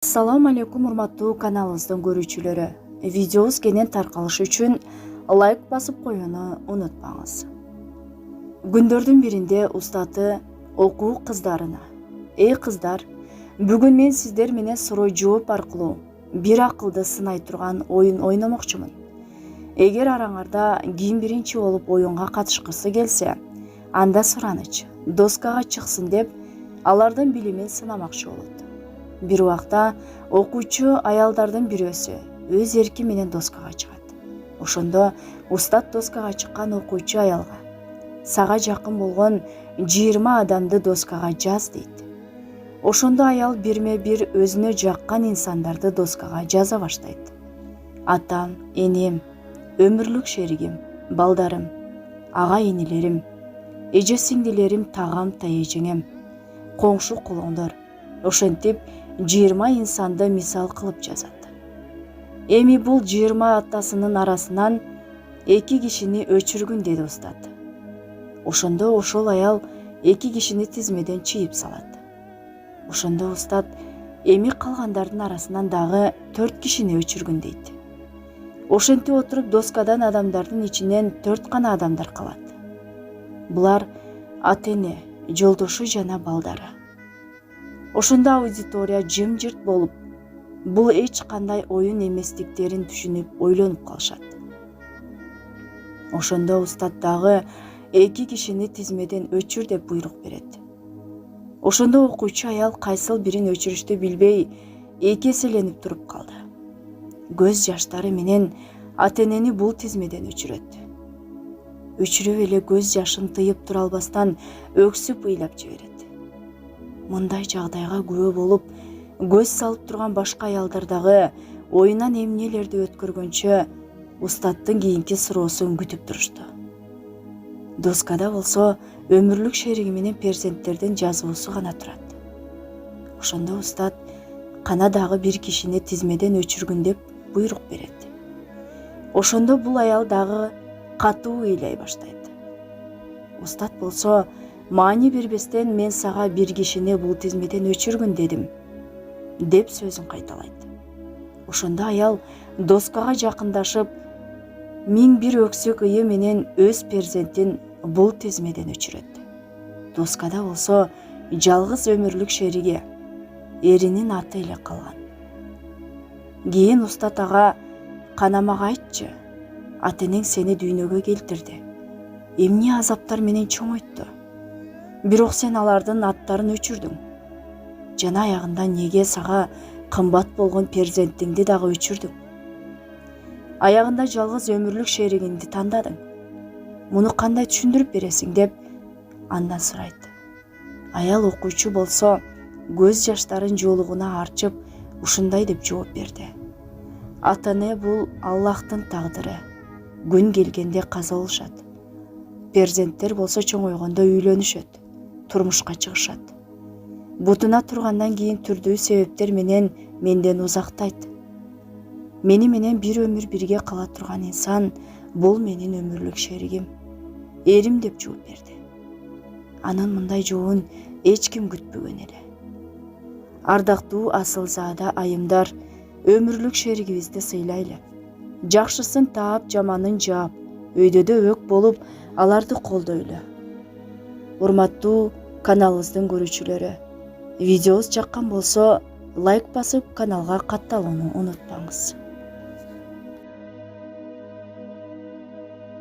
Assalamu алейкум, урматтуу каналыбыздын көрүүчүлөрү. Видеобуз кенен таркалышы үчүн лайк басып коюуну унутпаңыз. Күндөрдүн биринде устаты окуу кыздарына: "Эй кыздар, бүгүн мен сиздер менен суроо жооп аркылуу бир акылды сынай турган оюн ойномокчумун. Эгер араңарда ким биринчи болуп оюнга катышкысы келсе, анда сураныч доскага чыксын" деп алардын билимин сынамакчы болот. Бир убакта окуучу аялдардын бирөөсү өз эрки менен доскага чыгат. Ошондо устат доскага чыккан окуучу аялга: "Сага жакын болгон 20 адамды доскага жаз" дейт. Ошондо аял бирме бир өзүнө жаккан инсандарды доскага жаза баштайт. Атам, энем, өмүрлүк шеригим, балдарым, ага инилерим, эже сиңдилерим, тагам таежеңем, коңшу кулуңдар, ошентип 20 инсанды мисал кылып жазат. Эми бул 20 атасынын арасынан 2 кишини өчүргүн, деди устат. Ошондо ошол аял 2 кишини тизмеден чыйып салат. Ошондо устат эми калгандардын арасынан дагы 4 кишини өчүргүн дейт. Ошентип отуруп доскадан адамдардын ичинен 4 гана адамдар калат. Булар ата-эне, жолдошу жана балдары. Ошондо аудитория жымжырт болуп, бул эч кандай оюн эместиктерин түшүнүп ойлонуп калышат. Ошондо устат дагы 2 кишини тизмеден өчүр деп буйрук берет. Ошондо окуучу аял кайсыл бирин өчүрүштү билбей эки эселенип туруп калды. Көз жаштары менен ата-энени бул тизмеден өчүрөт. Өчүрүп эле көз жашын тыйып тура албастан өксүп ыйлап жиберет. Мындай жагдайга күбө болуп, көз салып турган башка аялдар дагы оюнан эмнелерди өткөргөнчө устаттын кийинки суроосун күтүп турушту. Доскада болсо өмүрлүк шериги менен перзенттердин жазуусу гана турат. Ошондо устат кана дагы бир кишини тизмеден өчүргүн деп буйрук берет. Ошондо бул аял дагы катуу ыйлай баштайт. Устат болсо маани бербестен "Мен сага бир кишини бул тизмеден өчүргүн дедим" деп сөзүн кайталайт. Ошондо аял доскага жакындашып, 1001 өксүк ыйы менен өз перзентин бул тизмеден өчүрөт. Доскада болсо жалгыз өмүрлүк шериги, эринин аты эле калган. Кийин устат ага: "Канамага айтчы, ата-энең сени дүйнөгө келтирди. Эмне азаптар менен чоңойтту? Бирок сен алардын аттарын өчүрдүң. Жана аягында неге сага кымбат болгон перзентиңди дагы өчүрдүң? Аягында жалгыз өмүрлүк шеригиңди тандадың. Муну кандай түшүндүрүп бересиң?" деп андан сурайт. Аял окуучу болсо көз жаштарын жоолугуна арчып ушундай деп жооп берди: "Ата-эне бул Аллахтын тагдыры. Күн келгенде каза болушат. Перзенттер болсо чоңойгондо үйлөнүшөт, турмушка чыгышат. Бутуна тургандан кийин түрдүү себептер менен менден узактайт. Мени менен бир өмүр бирге кала турган инсан бул менин өмүрлүк шеригим, эрим" деп жооп берди. Анын мындай жообун эч ким күтпөгөн эле. Ардактуу асылзаада айымдар, өмүрлүк шеригибизди сыйлайлы. Жакшысын таап, жаманын жаап, өйдөдө өк болуп, аларды колдойлу. Урматтуу каналыбыздын көрүүчүлөрү, видеобуз жаккан болсо лайк басып каналга катталууну унутпаңыз.